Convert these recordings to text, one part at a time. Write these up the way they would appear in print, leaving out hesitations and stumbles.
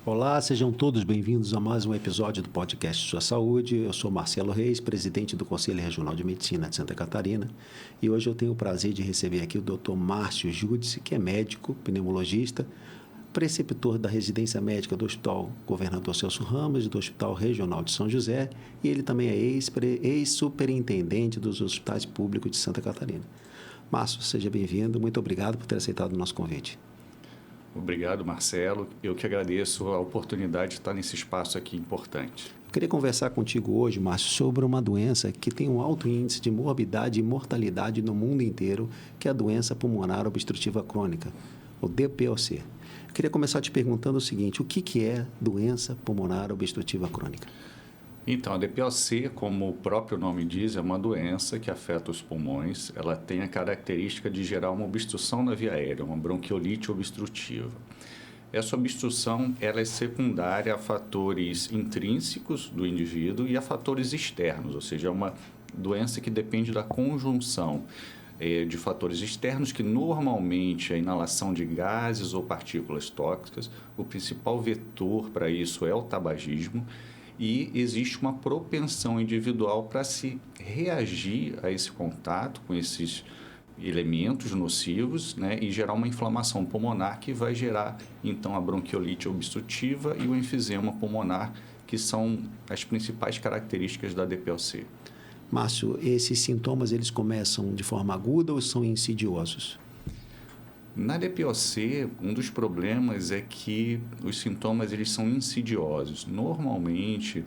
Olá, sejam todos bem-vindos a mais um episódio do podcast Sua Saúde. Eu sou Marcelo Reis, presidente do Conselho Regional de Medicina de Santa Catarina, e hoje eu tenho o prazer de receber aqui o Dr. Márcio Judice, que é médico, pneumologista, preceptor da residência médica do Hospital Governador Celso Ramos e do Hospital Regional de São José, e ele também é ex-superintendente dos hospitais públicos de Santa Catarina. Márcio, seja bem-vindo, muito obrigado por ter aceitado o nosso convite. Obrigado, Marcelo. Eu que agradeço a oportunidade de estar nesse espaço aqui importante. Eu queria conversar contigo hoje, Márcio, sobre uma doença que tem um alto índice de morbidade e mortalidade no mundo inteiro, que é a doença pulmonar obstrutiva crônica, o DPOC. Eu queria começar te perguntando o seguinte: o que é doença pulmonar obstrutiva crônica? Então, a DPOC, como o próprio nome diz, é uma doença que afeta os pulmões. Ela tem a característica de gerar uma obstrução na via aérea, uma bronquiolite obstrutiva. Essa obstrução ela é secundária a fatores intrínsecos do indivíduo e a fatores externos, ou seja, é uma doença que depende da conjunção de fatores externos, que normalmente é a inalação de gases ou partículas tóxicas. O principal vetor para isso é o tabagismo. E existe uma propensão individual para se reagir a esse contato com esses elementos nocivos, né, e gerar uma inflamação pulmonar que vai gerar, então, a bronquiolite obstrutiva e o enfisema pulmonar, que são as principais características da DPOC. Márcio, esses sintomas eles começam de forma aguda ou são insidiosos? Na DPOC, um dos problemas é que os sintomas eles são insidiosos. Normalmente,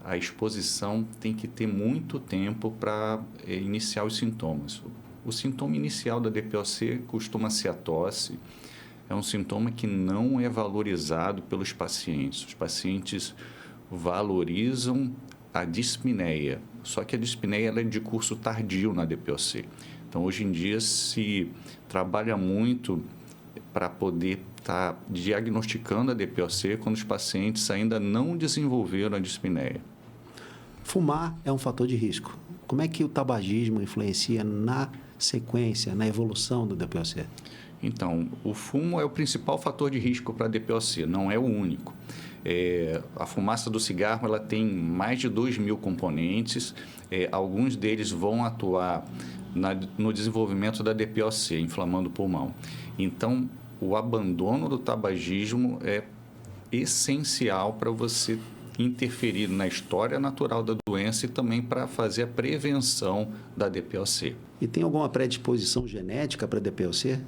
a exposição tem que ter muito tempo para iniciar os sintomas. O sintoma inicial da DPOC costuma ser a tosse. É um sintoma que não é valorizado pelos pacientes. Os pacientes valorizam a dispneia, só que a dispneia ela é de curso tardio na DPOC. Então, hoje em dia, se trabalha muito para poder estar diagnosticando a DPOC quando os pacientes ainda não desenvolveram a dispneia. Fumar é um fator de risco. Como é que o tabagismo influencia na sequência, na evolução do DPOC? Então, o fumo é o principal fator de risco para a DPOC, não é o único. A fumaça do cigarro ela tem mais de 2.000 componentes, alguns deles vão atuar no desenvolvimento da DPOC, inflamando o pulmão. Então, o abandono do tabagismo é essencial para você interferir na história natural da doença e também para fazer a prevenção da DPOC. E tem alguma predisposição genética para a DPOC?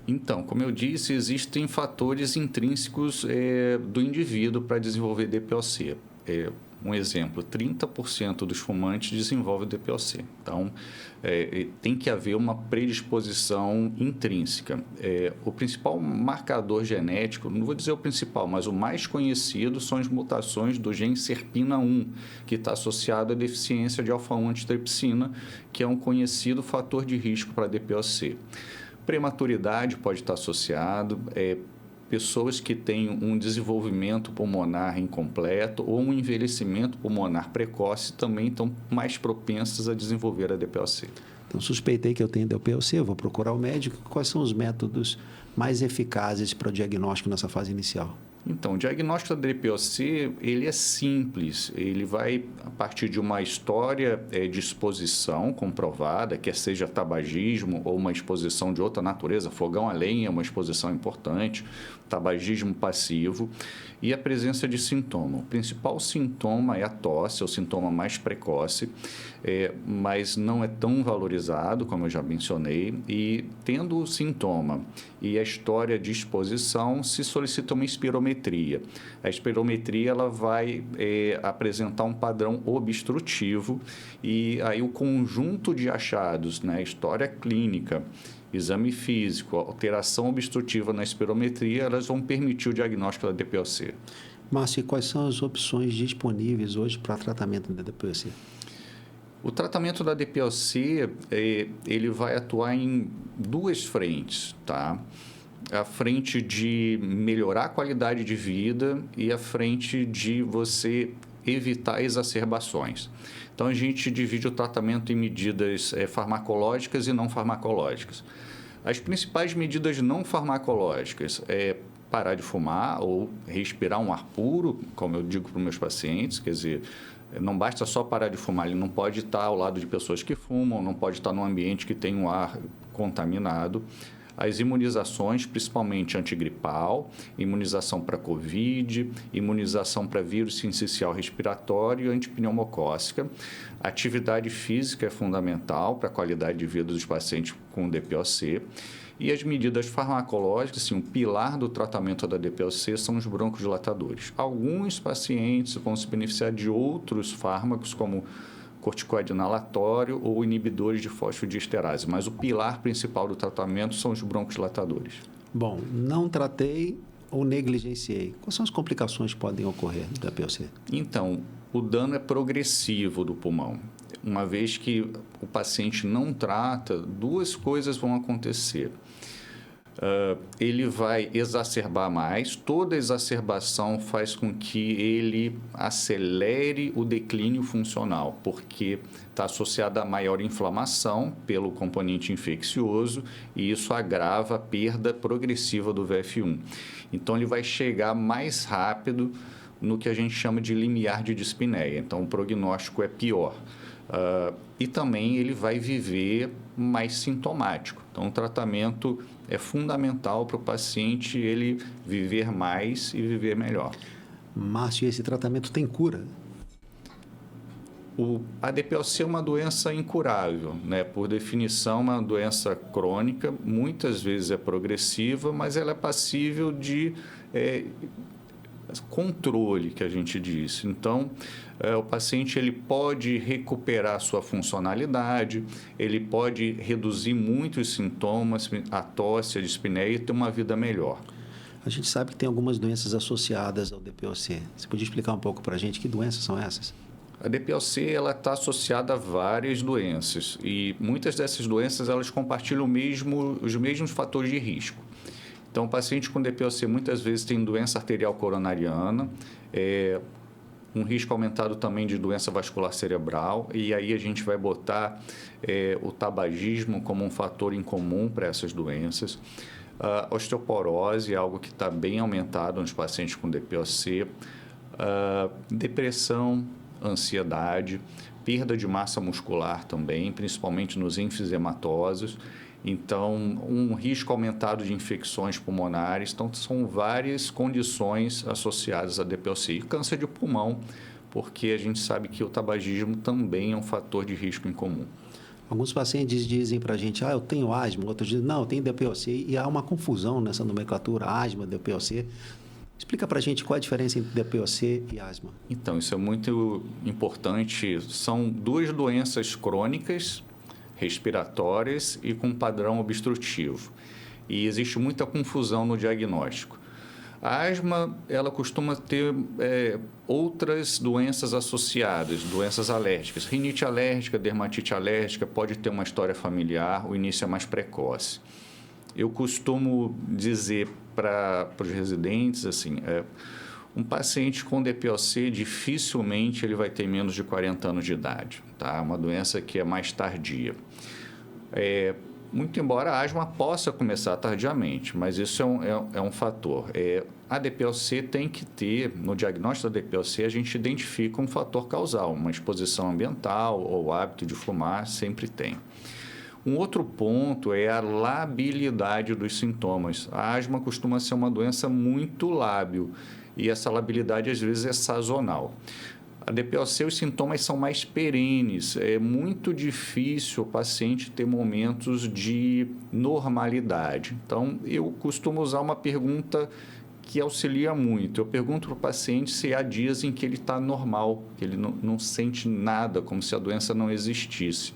Então, como eu disse, existem fatores intrínsecos do indivíduo para desenvolver DPOC. Um exemplo, 30% dos fumantes desenvolvem DPOC. Então, tem que haver uma predisposição intrínseca. O principal marcador genético, não vou dizer o principal, mas o mais conhecido são as mutações do gene SERPINA1, que está associado à deficiência de alfa-1 antitrypsina, que é um conhecido fator de risco para DPOC. Prematuridade pode estar associado, pessoas que têm um desenvolvimento pulmonar incompleto ou um envelhecimento pulmonar precoce também estão mais propensas a desenvolver a DPOC. Então, suspeitei que eu tenho DPOC, eu vou procurar o médico. Quais são os métodos mais eficazes para o diagnóstico nessa fase inicial? Então, o diagnóstico da DPOC, ele é simples. Ele vai a partir de uma história de exposição comprovada, quer seja tabagismo ou uma exposição de outra natureza, fogão a lenha é uma exposição importante, tabagismo passivo e a presença de sintoma. O principal sintoma é a tosse, é o sintoma mais precoce, mas não é tão valorizado, como eu já mencionei, e tendo o sintoma e a história de exposição, se solicita uma espirometria. A espirometria ela vai apresentar um padrão obstrutivo e aí o conjunto de achados, né, história clínica, exame físico, alteração obstrutiva na espirometria, elas vão permitir o diagnóstico da DPOC. Márcio, e quais são as opções disponíveis hoje para tratamento da DPOC? O tratamento da DPOC, ele vai atuar em duas frentes, tá? A frente de melhorar a qualidade de vida e a frente de você evitar exacerbações. Então, a gente divide o tratamento em medidas farmacológicas e não farmacológicas. As principais medidas não farmacológicas parar de fumar ou respirar um ar puro, como eu digo para os meus pacientes, quer dizer, não basta só parar de fumar, ele não pode estar ao lado de pessoas que fumam, não pode estar num ambiente que tem um ar contaminado. As imunizações, principalmente antigripal, imunização para Covid, imunização para vírus sincicial respiratório e antipneumocócica. A atividade física é fundamental para a qualidade de vida dos pacientes com DPOC. E as medidas farmacológicas, assim, o pilar do tratamento da DPOC são os broncodilatadores. Alguns pacientes vão se beneficiar de outros fármacos, como corticoide inalatório ou inibidores de fosfodiesterase, mas o pilar principal do tratamento são os broncodilatadores. Bom, não tratei ou negligenciei. Quais são as complicações que podem ocorrer da DPOC? Então, o dano é progressivo do pulmão. Uma vez que o paciente não trata, duas coisas vão acontecer. Ele vai exacerbar mais, toda exacerbação faz com que ele acelere o declínio funcional, porque está associada a maior inflamação pelo componente infeccioso e isso agrava a perda progressiva do VF1. Então, ele vai chegar mais rápido no que a gente chama de limiar de dispneia, então o prognóstico é pior. E também ele vai viver mais sintomático. Então, o tratamento é fundamental para o paciente ele viver mais e viver melhor. Márcio, esse tratamento tem cura? A DPOC é uma doença incurável, né? Por definição, uma doença crônica, muitas vezes é progressiva, mas ela é passível de controle, que a gente diz. Então, o paciente ele pode recuperar sua funcionalidade, ele pode reduzir muito os sintomas, a tosse, a dispneia e ter uma vida melhor. A gente sabe que tem algumas doenças associadas ao DPOC. Você podia explicar um pouco para a gente que doenças são essas? A DPOC está associada a várias doenças e muitas dessas doenças elas compartilham os mesmos fatores de risco. Então, o paciente com DPOC muitas vezes tem doença arterial coronariana, um risco aumentado também de doença vascular cerebral, e aí a gente vai botar o tabagismo como um fator em comum para essas doenças. Osteoporose é algo que está bem aumentado nos pacientes com DPOC, depressão, ansiedade, perda de massa muscular também, principalmente nos enfisematosos. Então, um risco aumentado de infecções pulmonares. Então, são várias condições associadas à DPOC. E câncer de pulmão, porque a gente sabe que o tabagismo também é um fator de risco em comum. Alguns pacientes dizem para a gente, eu tenho asma. Outros dizem, não, eu tenho DPOC. E há uma confusão nessa nomenclatura, asma, DPOC. Explica para a gente qual é a diferença entre DPOC e asma. Então, isso é muito importante. São duas doenças crônicas, respiratórias e com padrão obstrutivo. E existe muita confusão no diagnóstico. A asma, ela costuma ter outras doenças associadas, doenças alérgicas. Rinite alérgica, dermatite alérgica, pode ter uma história familiar, o início é mais precoce. Eu costumo dizer para os residentes, assim, um paciente com DPOC, dificilmente ele vai ter menos de 40 anos de idade, tá? É uma doença que é mais tardia. Muito embora a asma possa começar tardiamente, mas isso é um fator. A DPOC tem que ter, no diagnóstico da DPOC, a gente identifica um fator causal, uma exposição ambiental ou hábito de fumar, sempre tem. Um outro ponto é a labilidade dos sintomas. A asma costuma ser uma doença muito lábil e essa labilidade às vezes é sazonal. A DPOC, os sintomas são mais perenes. É muito difícil o paciente ter momentos de normalidade. Então, eu costumo usar uma pergunta que auxilia muito. Eu pergunto para o paciente se há dias em que ele está normal, que ele não sente nada, como se a doença não existisse.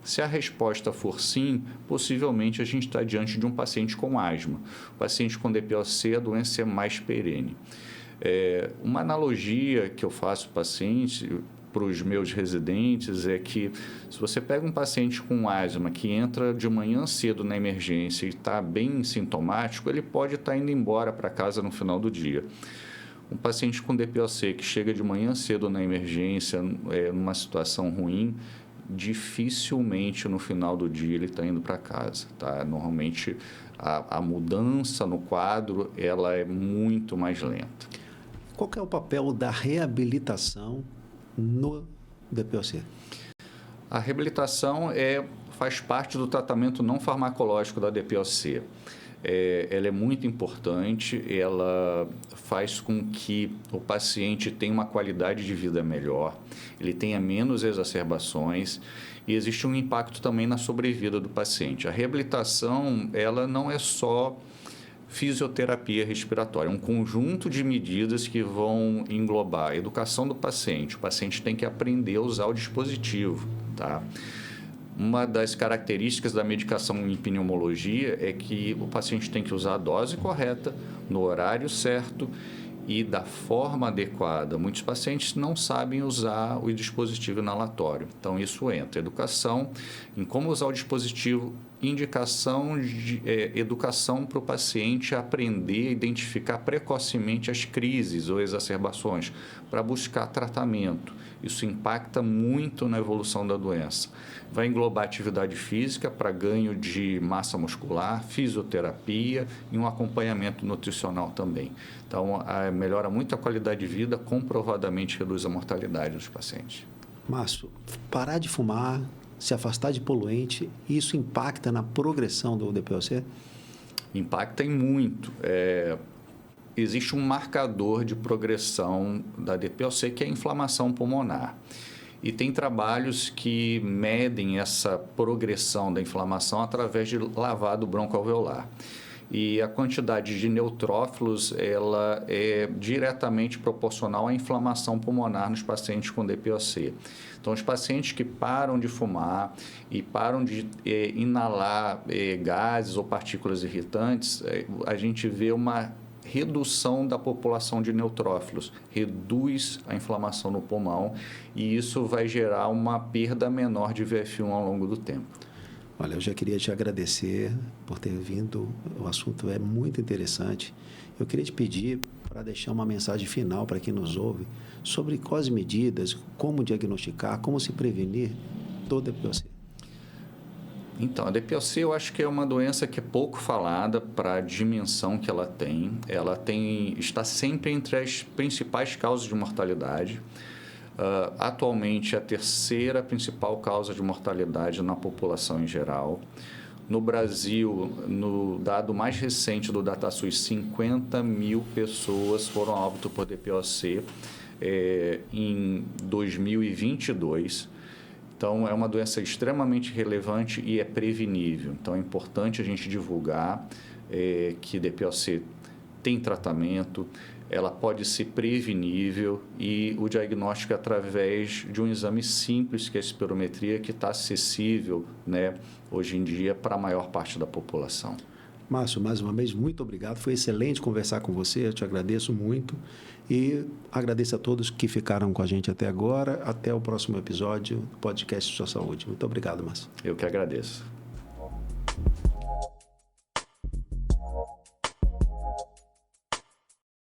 Se a resposta for sim, possivelmente a gente está diante de um paciente com asma. O paciente com DPOC, a doença é mais perene. Uma analogia que eu faço para os meus residentes é que se você pega um paciente com asma que entra de manhã cedo na emergência e está bem sintomático, ele pode estar indo embora para casa no final do dia. Um paciente com DPOC que chega de manhã cedo na emergência, numa situação ruim, dificilmente no final do dia ele está indo para casa, tá? Normalmente a mudança no quadro ela é muito mais lenta. Qual que é o papel da reabilitação no DPOC? A reabilitação faz parte do tratamento não farmacológico da DPOC. Ela é muito importante, ela faz com que o paciente tenha uma qualidade de vida melhor, ele tenha menos exacerbações e existe um impacto também na sobrevida do paciente. A reabilitação, ela não é só fisioterapia respiratória, é um conjunto de medidas que vão englobar a educação do paciente. O paciente tem que aprender a usar o dispositivo, tá? Uma das características da medicação em pneumologia é que o paciente tem que usar a dose correta, no horário certo e da forma adequada. Muitos pacientes não sabem usar o dispositivo inalatório. Então, isso entra. Educação em como usar o dispositivo, indicação de educação para o paciente aprender a identificar precocemente as crises ou exacerbações para buscar tratamento. Isso impacta muito na evolução da doença. Vai englobar atividade física para ganho de massa muscular, fisioterapia e um acompanhamento nutricional também. Então, melhora muito a qualidade de vida, comprovadamente reduz a mortalidade dos pacientes. Márcio, parar de fumar, se afastar de poluente, isso impacta na progressão do DPOC? Impacta em muito. Existe um marcador de progressão da DPOC, que é a inflamação pulmonar. E tem trabalhos que medem essa progressão da inflamação através de lavado broncoalveolar. E a quantidade de neutrófilos ela é diretamente proporcional à inflamação pulmonar nos pacientes com DPOC. Então, os pacientes que param de fumar e param de inalar gases ou partículas irritantes, a gente vê uma redução da população de neutrófilos, reduz a inflamação no pulmão e isso vai gerar uma perda menor de VF1 ao longo do tempo. Olha, eu já queria te agradecer por ter vindo, o assunto é muito interessante. Eu queria te pedir para deixar uma mensagem final para quem nos ouve sobre quais medidas, como diagnosticar, como se prevenir do DPOC. Então, a DPOC eu acho que é uma doença que é pouco falada para a dimensão que ela tem. Está sempre entre as principais causas de mortalidade. Atualmente, a terceira principal causa de mortalidade na população em geral. No Brasil, no dado mais recente do DataSUS, 50 mil pessoas foram a óbito por DPOC em 2022. Então, é uma doença extremamente relevante e é prevenível. Então, é importante a gente divulgar que DPOC tem tratamento, ela pode ser prevenível e o diagnóstico é através de um exame simples, que é a espirometria, que está acessível, né, hoje em dia para a maior parte da população. Márcio, mais uma vez, muito obrigado. Foi excelente conversar com você, eu te agradeço muito e agradeço a todos que ficaram com a gente até agora. Até o próximo episódio do podcast Sua Saúde. Muito obrigado, Márcio. Eu que agradeço.